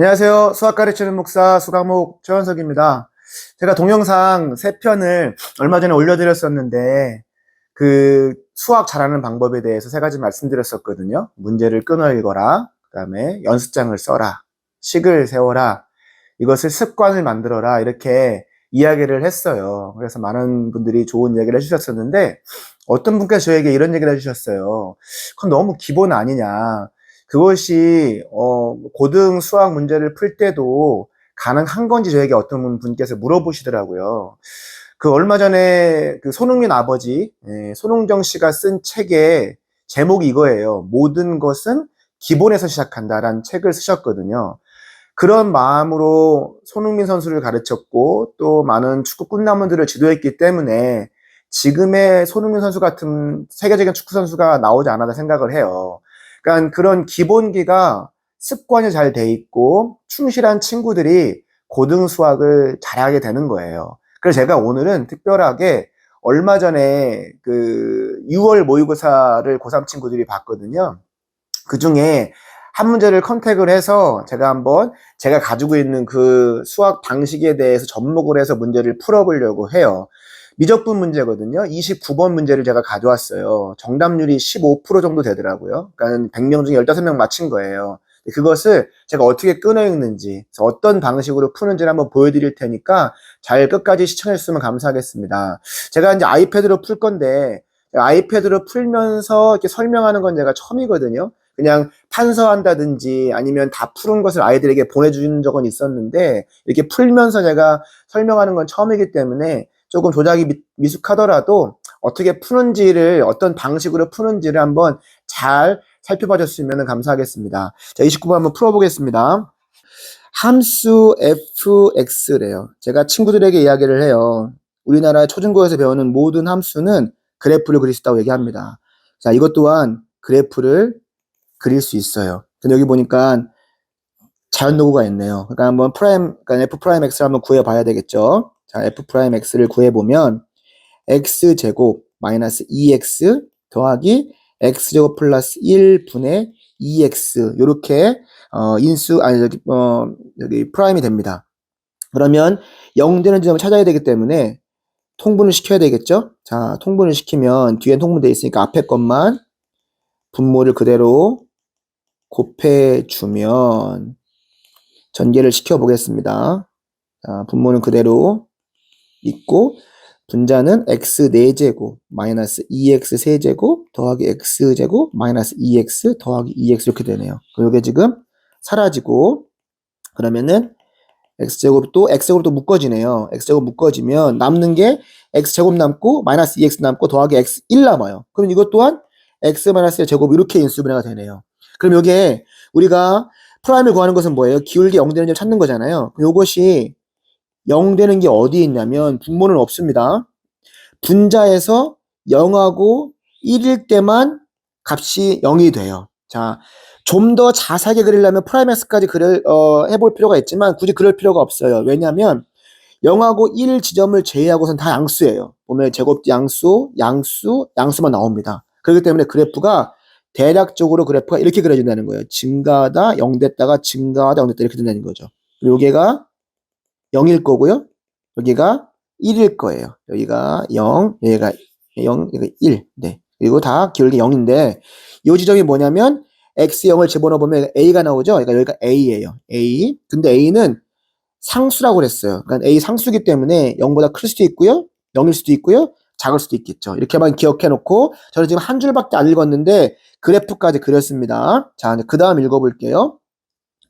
안녕하세요. 수학 가르치는 목사 수강목 최원석입니다. 제가 동영상 3편을 얼마 전에 올려드렸었는데 그 수학 잘하는 방법에 대해서 3가지 말씀드렸었거든요. 문제를 끊어 읽어라, 그 다음에 연습장을 써라, 식을 세워라, 이것을 습관을 만들어라, 이렇게 이야기를 했어요. 그래서 많은 분들이 좋은 이야기를 해주셨었는데 어떤 분께서 저에게 이런 얘기를 해주셨어요. 그건 너무 기본 아니냐. 그것이 고등 수학 문제를 풀 때도 가능한 건지 저에게 어떤 분께서 물어보시더라고요. 그 얼마 전에 그 손흥민 아버지 손흥정 씨가 쓴 책의 제목이 이거예요. 모든 것은 기본에서 시작한다라는 책을 쓰셨거든요. 그런 마음으로 손흥민 선수를 가르쳤고 또 많은 축구 꿈나무들을 지도했기 때문에 지금의 손흥민 선수 같은 세계적인 축구 선수가 나오지 않았다 생각을 해요. 그러니까 그런 기본기가 습관이 잘 돼 있고 충실한 친구들이 고등 수학을 잘하게 되는 거예요. 그래서 제가 오늘은 특별하게 얼마 전에 그 6월 모의고사를 고3 친구들이 봤거든요. 그 중에 한 문제를 컨택을 해서 제가 한번 제가 가지고 있는 그 수학 방식에 대해서 접목을 해서 문제를 풀어보려고 해요. 미적분 문제거든요. 29번 문제를 제가 가져왔어요. 정답률이 15% 정도 되더라고요. 그러니까 100명 중에 15명 맞힌 거예요. 그것을 제가 어떻게 끊어 읽는지, 어떤 방식으로 푸는지를 한번 보여드릴 테니까 잘 끝까지 시청해주시면 감사하겠습니다. 제가 이제 아이패드로 풀 건데, 아이패드로 풀면서 이렇게 설명하는 건 제가 처음이거든요. 그냥 판서한다든지 아니면 다 푸는 것을 아이들에게 보내준 적은 있었는데, 이렇게 풀면서 제가 설명하는 건 처음이기 때문에 조금 조작이 미숙하더라도 어떻게 푸는지를, 어떤 방식으로 푸는지를 한번 잘 살펴봐 줬으면 감사하겠습니다. 자, 29번 한번 풀어보겠습니다. 함수 fx래요. 제가 친구들에게 이야기를 해요. 우리나라 초중고에서 배우는 모든 함수는 그래프를 그릴 수 있다고 얘기합니다. 자, 이것 또한 그래프를 그릴 수 있어요. 근데 여기 보니까 자연도구가 있네요. 그러니까 한번 그러니까 f 프라임 x를 한번 구해봐야 되겠죠. 자, f 프라임 x를 구해보면 x제곱 마이너스 2x 더하기 x제곱 플러스 1분의 2x 요렇게 인수 아니 여기 프라임이 됩니다. 그러면 0 되는 지점을 찾아야 되기 때문에 통분을 시켜야 되겠죠. 자, 통분을 시키면 뒤엔 통분되어 있으니까 앞에 것만 분모를 그대로 곱해주면 전개를 시켜보겠습니다. 자, 분모는 그대로 있고 분자는 x 4제곱 마이너스 2x 세제곱 더하기 x제곱 마이너스 2x 더하기 2x 이렇게 되네요. 이게 지금 사라지고 그러면은 x제곱 또 묶어지네요. x제곱 묶어지면 남는 게 x제곱 남고 마이너스 2x 남고 더하기 x 1 남아요. 그럼 이것 또한 x 마이너스 1 제곱 이렇게 인수분해가 되네요. 그럼 여기에 우리가 프라임을 구하는 것은 뭐예요? 기울기 0 되는 점 찾는 거잖아요. 이것이 0 되는 게 어디에 있냐면 분모는 없습니다. 분자에서 0하고 1일 때만 값이 0이 돼요. 자, 좀 더 자세하게 그리려면 프라임 x까지 해볼 필요가 있지만 굳이 그럴 필요가 없어요. 왜냐하면 0하고 1 지점을 제외하고선 다 양수예요. 보면 제곱 양수만 나옵니다. 그렇기 때문에 대략적으로 그래프가 이렇게 그려진다는 거예요. 증가하다 0 됐다가 증가하다 0 됐다 이렇게 된다는 거죠. 여기가 0일 거고요. 여기가 1일 거예요. 여기가 0, 여기가 0, 여기가 1. 네. 그리고 다 기울기 0인데 이 지점이 뭐냐면 x0을 집어넣으면 a가 나오죠. 그러니까 여기가 a예요. a. 근데 a는 상수라고 그랬어요. 그러니까 a 상수기 때문에 0보다 클 수도 있고요. 0일 수도 있고요. 작을 수도 있겠죠. 이렇게만 기억해 놓고 저는 지금 한 줄밖에 안 읽었는데 그래프까지 그렸습니다. 자, 그 다음 읽어볼게요.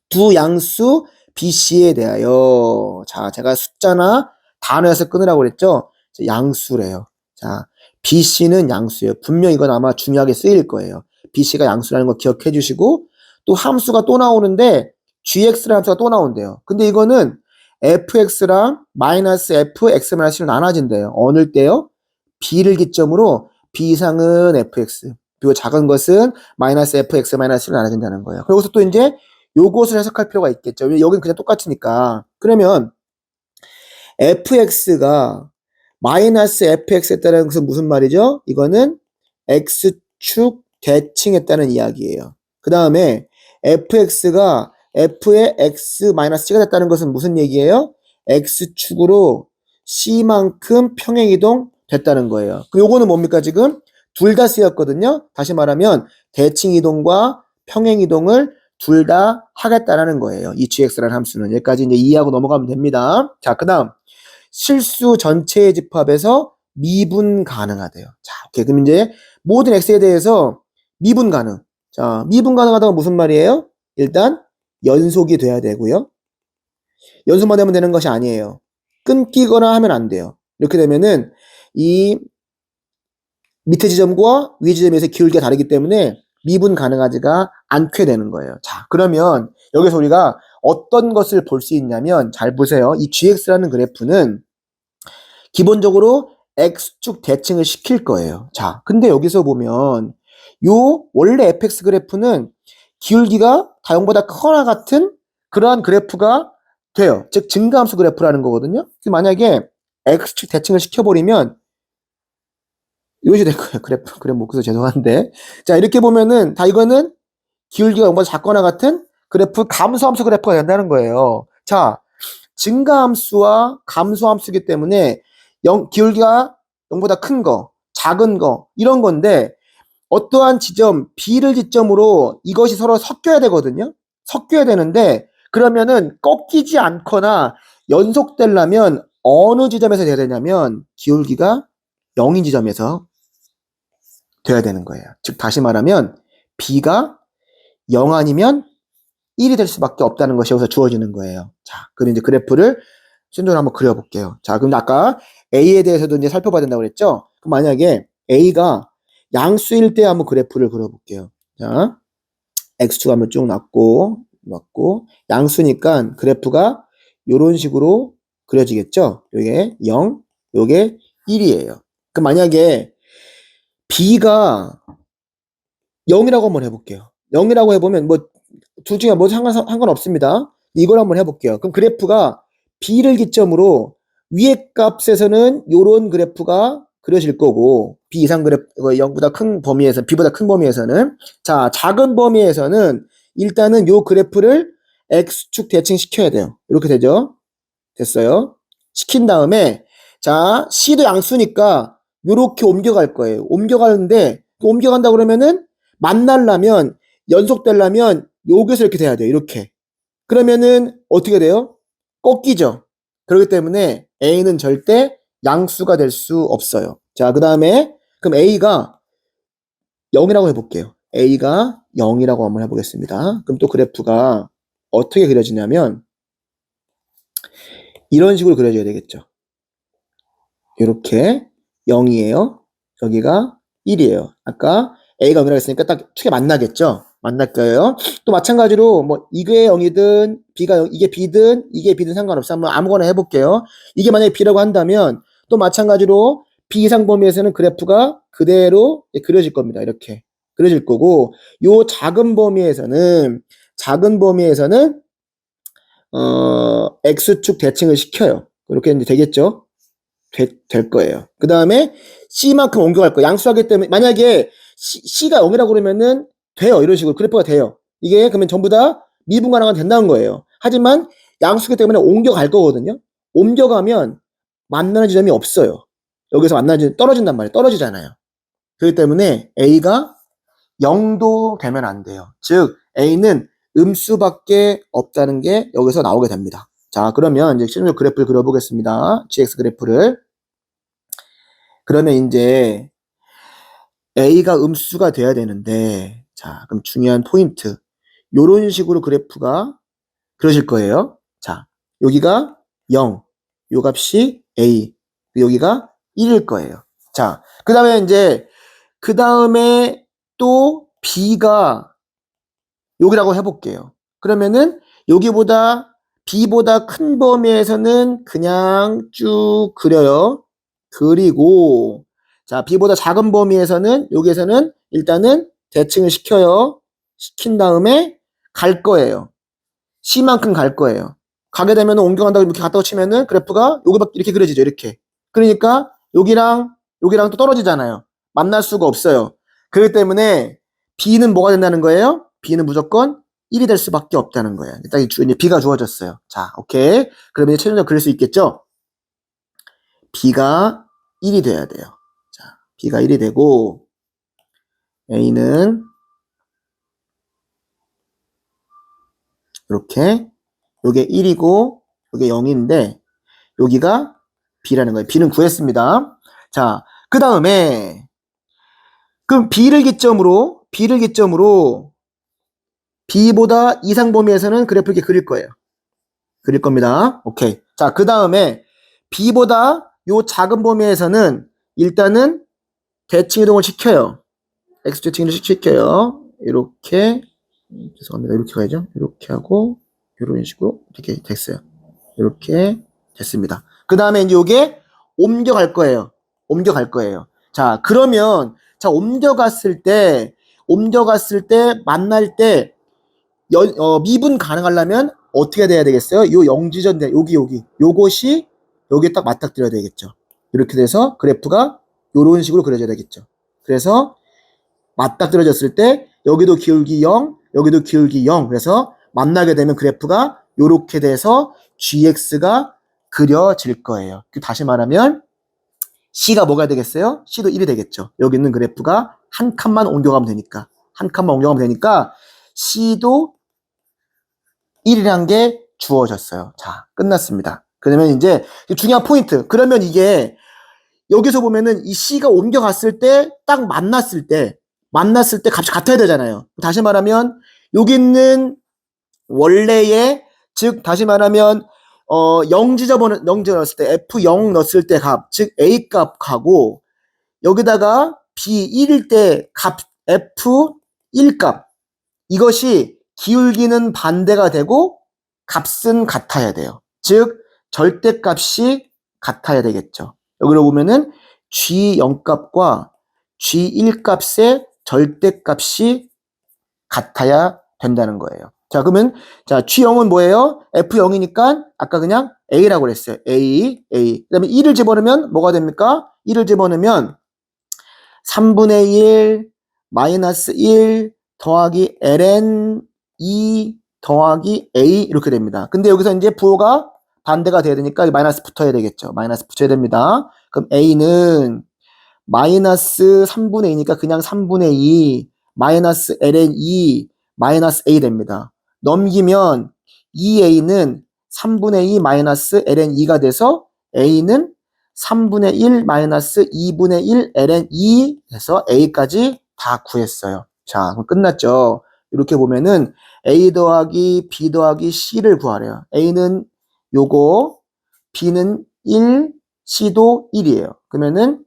두 양수 BC에 대하여. 자, 제가 숫자나 단어에서 끊으라고 그랬죠? 양수래요. 자, BC는 양수예요. 분명 이건 아마 중요하게 쓰일 거예요. BC가 양수라는 거 기억해 주시고 또 함수가 또 나오는데 GX라는 함수가 또 나온대요. 근데 이거는 fx랑 마이너스 f, x-1로 나눠진대요. 어느 때요? b를 기점으로 b 이상은 fx, 그리고 작은 것은 마이너스 f, x-1로 나눠진다는 거예요. 그리고서 또 이제 요것을 해석할 필요가 있겠죠. 여기는 그냥 똑같으니까. 그러면 fx가 마이너스 fx 했다는 것은 무슨 말이죠? 이거는 x축 대칭했다는 이야기예요. 그 다음에 fx가 f의 x-c가 됐다는 것은 무슨 얘기예요? x축으로 c만큼 평행이동 됐다는 거예요. 그럼 요거는 뭡니까 지금? 둘 다 쓰였거든요. 다시 말하면 대칭이동과 평행이동을 둘 다 하겠다라는 거예요. 이 gx라는 함수는. 여기까지 이제 이해하고 넘어가면 됩니다. 자, 그 다음 실수 전체의 집합에서 미분 가능하대요. 자, 오케이. 그럼 이제 모든 x에 대해서 미분 가능. 자, 미분 가능하다가 무슨 말이에요? 일단 연속이 돼야 되고요. 연속만 되면 되는 것이 아니에요. 끊기거나 하면 안 돼요. 이렇게 되면은 이 밑에 지점과 위 지점에서 기울기가 다르기 때문에 미분 가능하지가 않게 되는 거예요. 자, 그러면 여기서 우리가 어떤 것을 볼 수 있냐면 잘 보세요. 이 gx라는 그래프는 기본적으로 x축 대칭을 시킬 거예요. 자, 근데 여기서 보면 요 원래 fx 그래프는 기울기가 다용보다 크거나 같은 그러한 그래프가 돼요. 즉 증가함수 그래프라는 거거든요. 만약에 x축 대칭을 시켜버리면 이것이 될 거예요. 그래프 못 그래서 죄송한데. 자, 이렇게 보면은 다 이거는 기울기가 0보다 작거나 같은 그래프 감소함수 그래프가 된다는 거예요. 자, 증가함수와 감소함수이기 때문에 기울기가 0보다 큰 거, 작은 거 이런 건데 어떠한 지점 B를 지점으로 이것이 서로 섞여야 되거든요. 섞여야 되는데 그러면은 꺾이지 않거나 연속되려면 어느 지점에서 돼야 되냐면 기울기가 0인 지점에서 돼야 되는 거예요. 즉 다시 말하면 B가 0 아니면 1이 될 수밖에 없다는 것이 여기서 주어지는 거예요. 자, 그럼 이제 그래프를 순서로 한번 그려볼게요. 자, 그럼 아까 A에 대해서도 이제 살펴봐야 된다고 그랬죠? 그럼 만약에 A가 양수일 때 한번 그래프를 그려볼게요. 자, X축 한번 쭉 놨고, 양수니까 그래프가 이런 식으로 그려지겠죠? 요게 0, 요게 1이에요. 그럼 만약에 B가 0이라고 한번 해볼게요. 0이라고 해보면 둘 중에 뭐 상관없습니다. 이걸 한번 해볼게요. 그럼 그래프가 B를 기점으로 위의 값에서는 요런 그래프가 그려질 거고 B 이상 그래프 0보다 큰 범위에서 B보다 큰 범위에서는 자 작은 범위에서는 일단은 요 그래프를 X축 대칭시켜야 돼요. 이렇게 되죠. 됐어요. 시킨 다음에 자 C도 양수니까 요렇게 옮겨갈 거예요. 옮겨가는데 옮겨간다 그러면은 만나려면 연속되려면 여기서 이렇게 돼야 돼요. 이렇게. 그러면은 어떻게 돼요? 꺾이죠. 그렇기 때문에 A는 절대 양수가 될 수 없어요. 자, 그 다음에 그럼 A가 0이라고 해볼게요. A가 0이라고 한번 해보겠습니다. 그럼 또 그래프가 어떻게 그려지냐면 이런 식으로 그려져야 되겠죠. 이렇게 0이에요. 여기가 1이에요. 아까 A가 0이라고 했으니까 딱 축에 만나겠죠. 만날 거예요. 또 마찬가지로 뭐 이게 0이든 B가 0, 이게 B든 상관없어. 한번 아무거나 해볼게요. 이게 만약에 B라고 한다면 또 마찬가지로 B 이상 범위에서는 그래프가 그대로 그려질 겁니다. 이렇게 그려질 거고 요 작은 범위에서는 X축 대칭을 시켜요. 그렇게 이제 되겠죠. 될 거예요. 그 다음에 C만큼 옮겨갈 거예요. 양수하기 때문에 만약에 C가 0이라고 그러면은 돼요. 이런 식으로 그래프가 돼요. 이게 그러면 전부 다 미분 가능한 된다는 거예요. 하지만 양수기 때문에 옮겨갈 거거든요. 옮겨가면 만나는 지점이 없어요. 여기서 떨어진단 말이에요. 떨어지잖아요. 그렇기 때문에 A가 0도 되면 안 돼요. 즉 A는 음수밖에 없다는 게 여기서 나오게 됩니다. 자, 그러면 이제 실제로 그래프를 그려보겠습니다. GX 그래프를. 그러면 이제 A가 음수가 돼야 되는데, 자, 그럼 중요한 포인트. 요런 식으로 그래프가 그려질 거예요. 자, 여기가 0, 요 값이 A, 여기가 1일 거예요. 자, 그 다음에 또 B가 여기라고 해볼게요. 그러면은 B보다 큰 범위에서는 그냥 쭉 그려요. 그리고 자 B보다 작은 범위에서는 여기에서는 일단은 대칭을 시켜요. 시킨 다음에 갈 거예요. C만큼 갈 거예요. 가게 되면 옮겨간다고 이렇게 갖다 치면은 그래프가 여기밖에 이렇게 그려지죠. 이렇게. 그러니까 여기랑 또 떨어지잖아요. 만날 수가 없어요. 그렇기 때문에 B는 뭐가 된다는 거예요? B는 무조건 1이 될 수밖에 없다는 거예요. 일단 이제 b가 주어졌어요. 자, 오케이. 그러면 이제 최종적으로 그릴 수 있겠죠? b가 1이 돼야 돼요. 자, b가 1이 되고 a는 이렇게 요게 1이고 요게 0인데 여기가 b라는 거예요. b는 구했습니다. 자, 그 다음에 그럼 b를 기점으로 b보다 이상 범위에서는 그래프 이렇게 그릴 거예요. 그릴 겁니다. 오케이. 자, 그 다음에 b보다 요 작은 범위에서는 일단은 대칭 이동을 시켜요. x좌칭을 시켜요. 이렇게 죄송합니다. 이렇게 가야죠. 이렇게 하고 이런 식으로 이렇게 됐어요. 이렇게 됐습니다. 그 다음에 이제 요게 옮겨갈 거예요. 자, 그러면 자 옮겨갔을 때 만날 때 미분 가능하려면 어떻게 돼야 되겠어요? 요 영지전 요것이 여기에 딱 맞닥뜨려야 되겠죠. 이렇게 돼서 그래프가 요런 식으로 그려져야 되겠죠. 그래서 맞닥뜨려졌을 때 여기도 기울기 0, 여기도 기울기 0. 그래서 만나게 되면 그래프가 요렇게 돼서 gx가 그려질 거예요. 다시 말하면 c가 뭐가 되겠어요? c도 1이 되겠죠. 여기 있는 그래프가 한 칸만 옮겨가면 되니까 c도 1이란 게 주어졌어요. 자, 끝났습니다. 그러면 이제 중요한 포인트. 그러면 이게 여기서 보면은 이 c가 옮겨갔을 때 딱 만났을 때 값이 같아야 되잖아요. 다시 말하면 여기 있는 원래의 즉 다시 말하면 0 넣었을 때 F0 넣었을 때 값, 즉 A 값하고 여기다가 B1일 때 값 F1 값 이것이 기울기는 반대가 되고 값은 같아야 돼요. 즉 절대값이 같아야 되겠죠. 여기로 보면은 G0 값과 G1 값의 절대값이 같아야 된다는 거예요. 자, 그러면 자, G0은 뭐예요? F0이니까 아까 그냥 A라고 그랬어요. A. 그다음에 1을 집어넣으면 뭐가 됩니까? 1을 집어넣으면 3분의 1 마이너스 1 더하기 ln 2 더하기 A 이렇게 됩니다. 근데 여기서 이제 부호가 반대가 돼야 되니까 마이너스 붙어야 되겠죠. 마이너스 붙여야 됩니다. 그럼 A는 마이너스 3분의 2니까 그냥 3분의 2 마이너스 ln 2 마이너스 A 됩니다. 넘기면 2A는 3분의 2 마이너스 ln 2가 돼서 A는 3분의 1 마이너스 2분의 1 ln 2 해서 A까지 다 구했어요. 자, 그럼 끝났죠. 이렇게 보면은 A 더하기 B 더하기 C를 구하래요. A는 요거, B는 1, C도 1이에요. 그러면은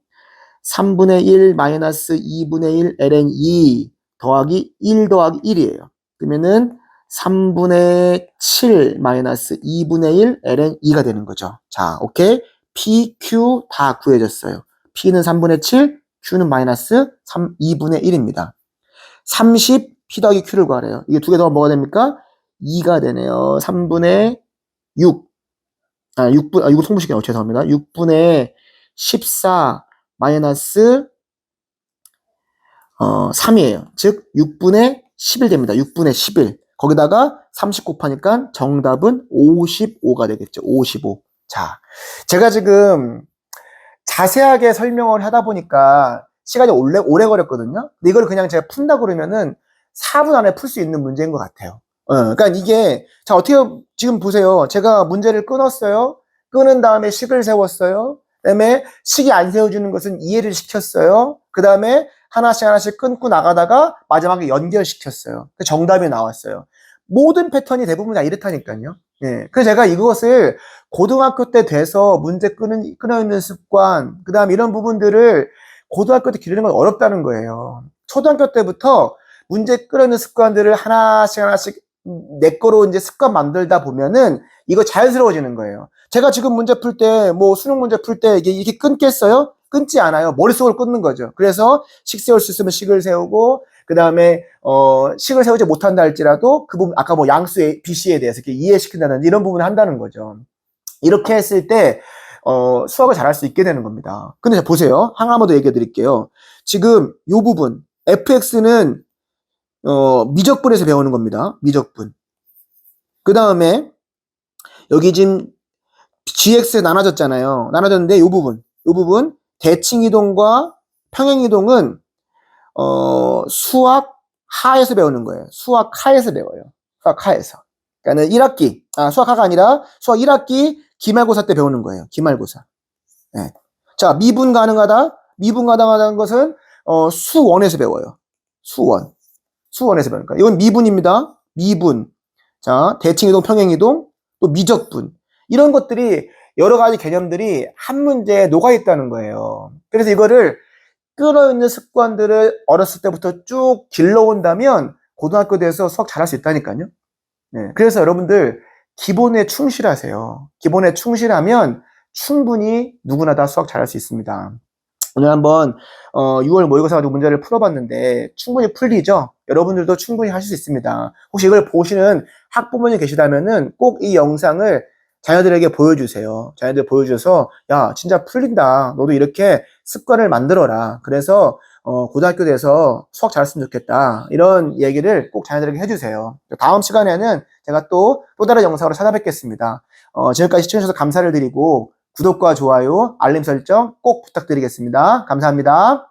3분의 1 마이너스 2분의 1 ln 2 더하기 1 더하기 1이에요. 그러면은 3분의 7 마이너스 2분의 1 ln 2가 되는 거죠. 자, 오케이. P, Q 다 구해졌어요. P는 3분의 7, Q는 마이너스 2분의 1입니다. 30 P 더하기 Q를 구하래요. 이게 두 개 더하면 뭐가 됩니까? 2가 되네요. 3분의 6. 이거 통분식이네요. 죄송합니다. 6분의 14 마이너스 3이에요. 즉 6분의 11 됩니다. 6분의 11. 거기다가 30 곱하니까 정답은 55가 되겠죠. 55. 자, 제가 지금 자세하게 설명을 하다 보니까 시간이 오래 걸렸거든요. 근데 이걸 그냥 제가 푼다 그러면은 4분 안에 풀 수 있는 문제인 것 같아요. 그러니까 이게 자 어떻게 지금 보세요. 제가 문제를 끊었어요. 끊은 다음에 식을 세웠어요. 그다음에 식이 안 세워주는 것은 이해를 시켰어요. 그 다음에 하나씩 끊고 나가다가 마지막에 연결시켰어요. 정답이 나왔어요. 모든 패턴이 대부분 다 이렇다니까요. 예. 그래서 제가 이것을 고등학교 때 돼서 문제 끊어있는 습관, 그 다음 이런 부분들을 고등학교 때 기르는 건 어렵다는 거예요. 초등학교 때부터 문제 끊어있는 습관들을 하나씩 내 거로 이제 습관 만들다 보면은 이거 자연스러워지는 거예요. 제가 지금 문제 풀 때, 뭐 수능 문제 풀 때 이게 이렇게 끊겠어요? 끊지 않아요. 머릿속으로 끊는 거죠. 그래서 식 세울 수 있으면 식을 세우고, 그 다음에, 식을 세우지 못한다 할지라도 그 부분, 아까 뭐 양수 BC에 대해서 이렇게 이해시킨다든지 이런 부분을 한다는 거죠. 이렇게 했을 때, 수학을 잘할 수 있게 되는 겁니다. 근데 보세요. 하나만 더 얘기해 드릴게요. 지금 이 부분, fx는 미적분에서 배우는 겁니다. 미적분. 그 다음에 여기 지금 GX에 나눠졌잖아요. 나눠졌는데 이 부분 대칭이동과 평행이동은 수학 하에서 배우는 거예요. 수학 하에서 배워요. 수학 하에서. 그러니까는 1학기, 수학 하가 아니라 수학 1학기 기말고사 때 배우는 거예요. 기말고사. 네. 자, 미분 가능하다. 미분 가능하다는 것은 수원에서 배워요. 수원에서 배우는 거예요. 이건 미분입니다. 미분. 자, 대칭이동, 평행이동, 또 미적분. 이런 것들이 여러 가지 개념들이 한 문제에 녹아 있다는 거예요. 그래서 이거를 끌어있는 습관들을 어렸을 때부터 쭉 길러온다면 고등학교 돼서 수학 잘할 수 있다니까요. 네, 그래서 여러분들 기본에 충실하세요. 기본에 충실하면 충분히 누구나 다 수학 잘할 수 있습니다. 오늘 한번 6월 모의고사 가지고 문제를 풀어봤는데 충분히 풀리죠? 여러분들도 충분히 하실 수 있습니다. 혹시 이걸 보시는 학부모님 계시다면은 꼭 이 영상을 자녀들에게 보여주세요. 자녀들 보여줘서 야 진짜 풀린다. 너도 이렇게 습관을 만들어라. 그래서 고등학교 돼서 수학 잘했으면 좋겠다. 이런 얘기를 꼭 자녀들에게 해주세요. 다음 시간에는 제가 또 다른 영상으로 찾아뵙겠습니다. 지금까지 시청해주셔서 감사를 드리고 구독과 좋아요, 알림 설정 꼭 부탁드리겠습니다. 감사합니다.